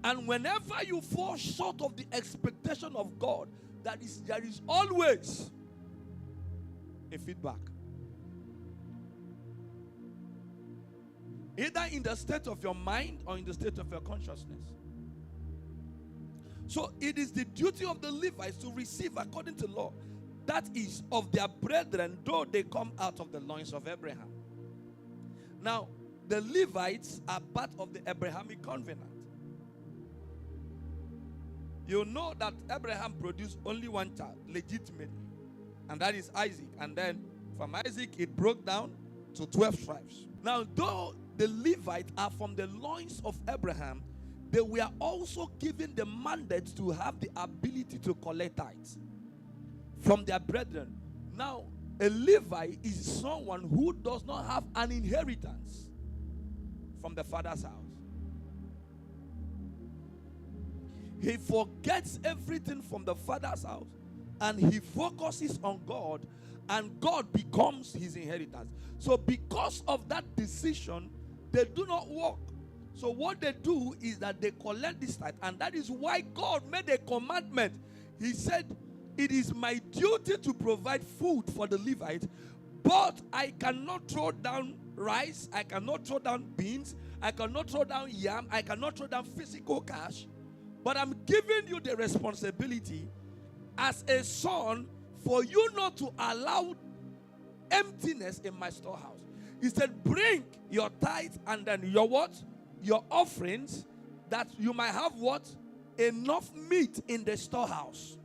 And whenever you fall short of the expectation of God, there is always a feedback. Either in the state of your mind or in the state of your consciousness. So it is the duty of the Levites to receive according to law, that is of their brethren, though they come out of the loins of Abraham. Now, the Levites are part of the Abrahamic covenant. You know that Abraham produced only one child, legitimately, and that is Isaac. And then from Isaac, it broke down to 12 tribes. Now, though the Levites are from the loins of Abraham, they were also given the mandate to have the ability to collect tithes from their brethren. Now, a Levite is someone who does not have an inheritance from the father's house. He forgets everything from the father's house and he focuses on God, and God becomes his inheritance. So because of that decision, they do not work. So what they do is that they collect this tithe, and that is why God made a commandment. He said, it is my duty to provide food for the Levites, but I cannot throw down rice, I cannot throw down beans, I cannot throw down yam, I cannot throw down physical cash, but I'm giving you the responsibility as a son for you not to allow emptiness in my storehouse. He said, bring your tithe and then your what? Your offerings, that you might have what? Enough meat in the storehouse.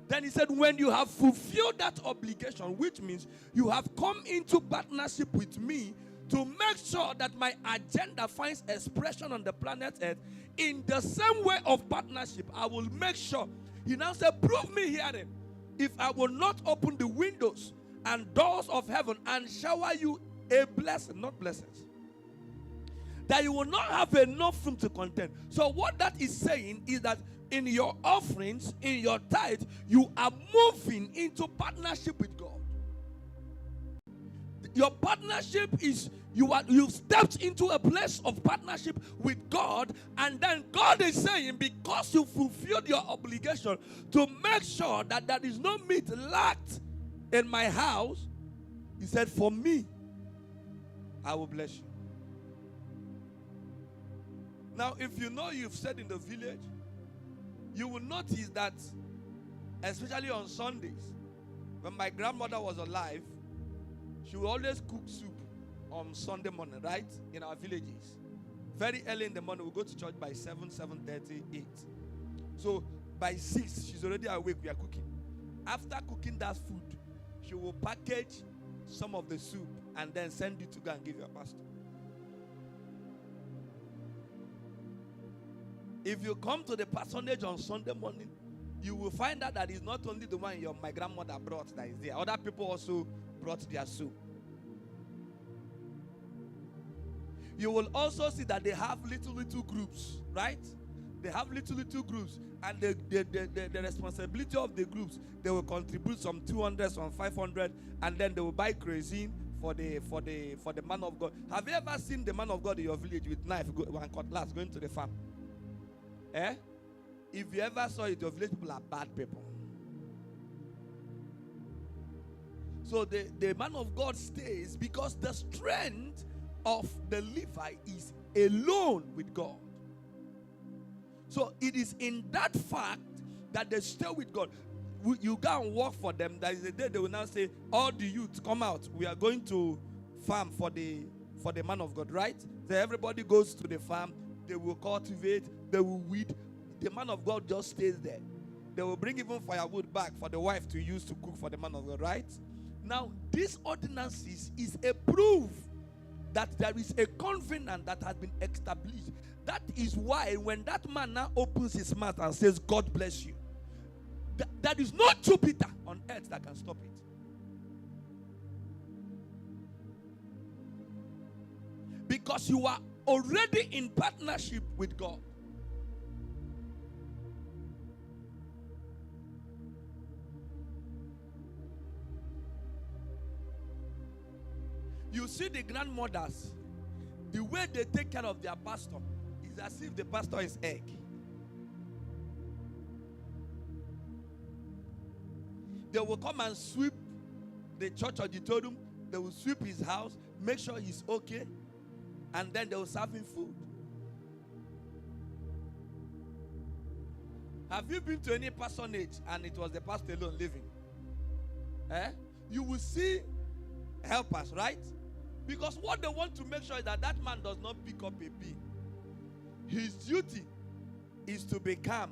Then he said, when you have fulfilled that obligation, which means you have come into partnership with me to make sure that my agenda finds expression on the planet Earth, in the same way of partnership, I will make sure. He now said, prove me herein, if I will not open the windows and doors of heaven and shower you a blessing, not blessings, that you will not have enough room to contain. So what that is saying is that in your offerings, in your tithe, you are moving into partnership with God. Your partnership is, you've stepped into a place of partnership with God, and then God is saying, because you fulfilled your obligation to make sure that there is no meat lacked in my house, he said, for me, I will bless you. Now, if you know you've said in the village, you will notice that, especially on Sundays, when my grandmother was alive, she would always cook soup on Sunday morning, right? In our villages. Very early in the morning, we go to church by 7, 7:30, 8. So, by 6, she's already awake, we are cooking. After cooking that food, she will package some of the soup and then send it to go and give your pastor. If you come to the parsonage on Sunday morning, you will find out that it's not only the one my grandmother brought that is there. Other people also brought their soup. You will also see that they have little groups, right? They have little groups, and the responsibility of the groups, they will contribute some 200, some 500, and then they will buy kerosene for the man of God. Have you ever seen the man of God in your village with knife and cutlass going to the farm? If you ever saw it, your village people are bad people. So the man of God stays because the strength of the Levite is alone with God. So it is in that fact that they stay with God. You go and work for them. There is a day they will now say, all the youth come out. We are going to farm for the man of God, right? So everybody goes to the farm. They will cultivate. They will weed. The man of God just stays there. They will bring even firewood back for the wife to use to cook for the man of God, right? Now, these ordinances is a proof that there is a covenant that has been established. That is why when that man now opens his mouth and says, God bless you, there is no Jupiter on earth that can stop it. Because you are already in partnership with God. You see the grandmothers, the way they take care of their pastor is as if the pastor is egg. They will come and sweep the church auditorium. They will sweep his house, make sure he's okay, and then they will serve him food. Have you been to any parsonage and it was the pastor alone living? You will see helpers, right? Because what they want to make sure is that that man does not pick up a bee. His duty is to be calm,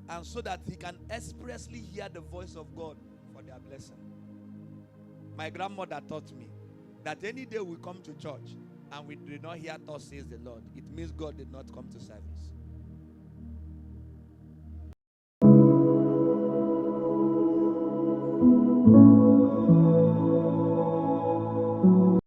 and so that he can expressly hear the voice of God for their blessing. My grandmother taught me that any day we come to church and we do not hear thus says the Lord, it means God did not come to service.